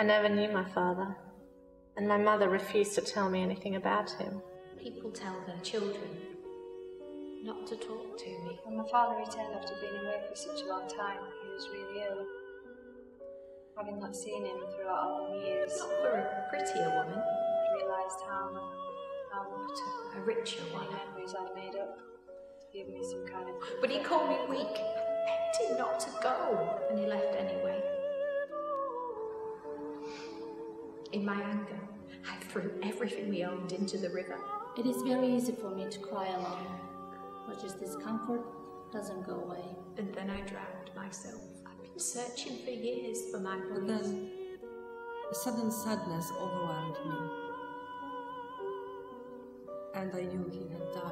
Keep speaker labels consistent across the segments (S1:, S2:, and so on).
S1: I never knew my father, and my mother refused to tell me anything about him.
S2: People tell their children not to talk to me.
S3: When my father returned after being away for such a long time, he was really ill. Having not seen him throughout all the years,
S2: Not for a prettier woman,
S3: I realised how much
S2: a richer
S3: many
S2: one.
S3: memories I'd made up to give me some kind of comfort.
S2: But he called me weak, begged him not to go, and he left anyway. In my anger, I threw everything we owned into the river.
S4: It is very easy for me to cry alone, but this discomfort doesn't go away.
S2: And then I drowned myself. I've been searching for years for my
S5: But
S2: voice.
S5: then, a sudden sadness overwhelmed me. And I knew he had died.
S2: I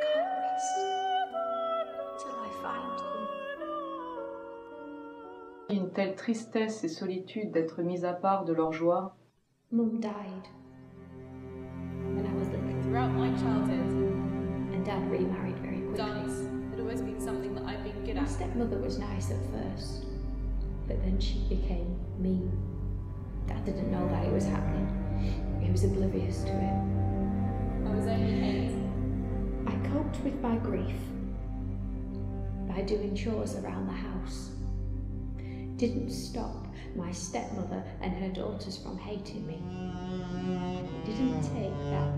S2: can't rest till I find him.
S6: Une telle tristesse et solitude d'être mis à part de leur joie.
S2: Mum died when I was little,
S7: Throughout my childhood,
S2: and Dad remarried very quickly.
S7: dance had always been something that I've been good
S2: My
S7: at.
S2: stepmother was nice at first, but then she became mean. Dad didn't know that it was happening. He was oblivious to it.
S7: I was only 8.
S2: I coped with my grief by doing chores around the house. Didn't stop my stepmother and her daughters from hating me. Didn't take that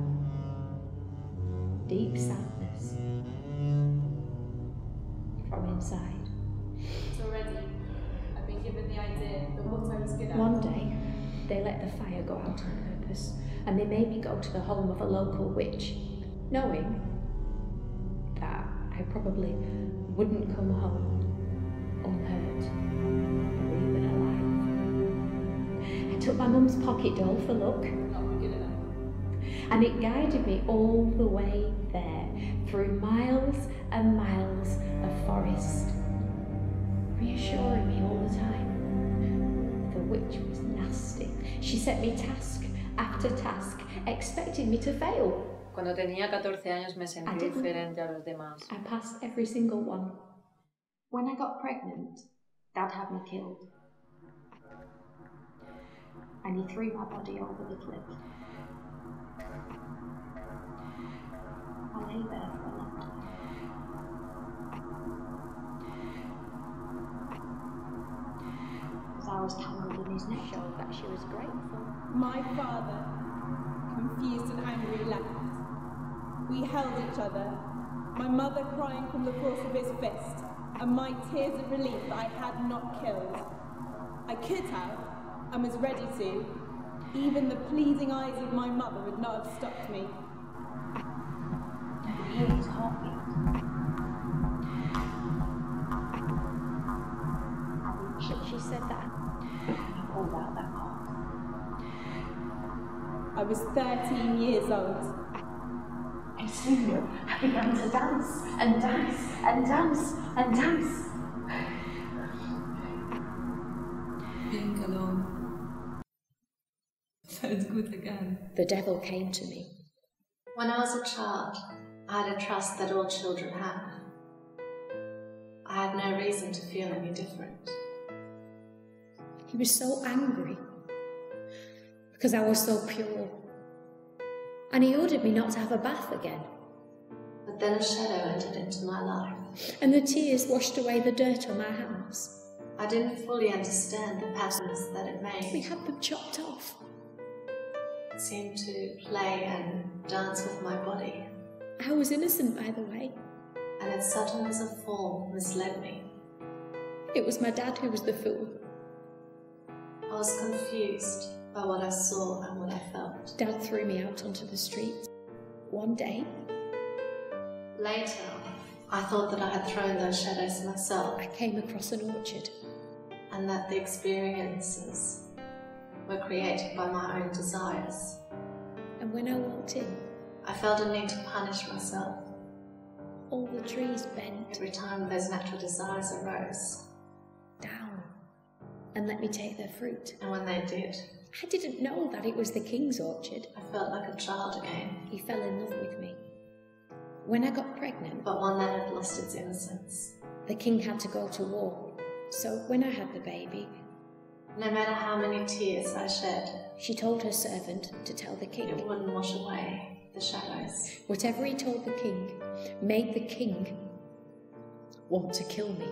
S2: deep sadness from inside.
S7: So already, I've been given the idea that what I was good at.
S2: One day, they let the fire go out on purpose, and they made me go to the home of a local witch, knowing that I probably wouldn't come home unhurt or even alive. I took my mum's pocket doll for luck,
S7: Not good enough.
S2: and it guided me all the way there, through miles and miles of forest, reassuring me all the time. The witch was nasty. She set me task after task, expecting me to fail.
S8: Cuando tenía 14 años me
S2: I
S8: sentí
S2: didn't.
S8: diferente a los demás.
S2: I passed every single one. When I got pregnant, Dad had me killed. And he threw my body over the cliff. I lay there for a long time. As I was tangled in his neck, showed that she was grateful.
S9: My father, confused and angry, left. We held each other, my mother crying from the force of his fist, and my tears of relief that I had not killed. I could have, and was ready to. Even the pleading eyes of my mother would not have stopped me.
S3: I could hear his heartbeat.
S2: She said that.
S3: He pulled out that card.
S9: I was 13 years old.
S3: In studio, I began to dance and dance and dance and dance.
S5: Being alone felt good again.
S2: The devil came to me.
S1: When I was a child, I had a trust that all children have. I had no reason to feel any different.
S2: He was so angry because I was so pure. And he ordered me not to have a bath again.
S1: But then a shadow entered into my life.
S2: And the tears washed away the dirt on my hands.
S1: I didn't fully understand the patterns that it
S2: We
S1: made.
S2: had them chopped off.
S1: It seemed to play and dance with my body,
S2: I was innocent, by the way.
S1: and its subtleness of form misled me.
S2: It was my dad who was the fool.
S1: I was confused by what I saw and what I felt.
S2: Dad threw me out onto the street. One day,
S1: Later, I thought that I had thrown those shadows myself,
S2: I came across an orchard.
S1: and that the experiences were created by my own desires.
S2: And when I walked in,
S1: I felt a need to punish myself
S2: all the trees bent
S1: every time those natural desires arose.
S2: down and let me take their fruit.
S1: And when they did,
S2: I didn't know that it was the king's orchard.
S1: I felt like a child again,
S2: He fell in love with me. When I got pregnant,
S1: but one that had lost its innocence.
S2: the king had to go to war. So when I had the baby,
S1: No matter how many tears I shed,
S2: She told her servant to tell the
S1: it
S2: king.
S1: wouldn't wash away the shadows.
S2: Whatever he told the king made the king want to kill me.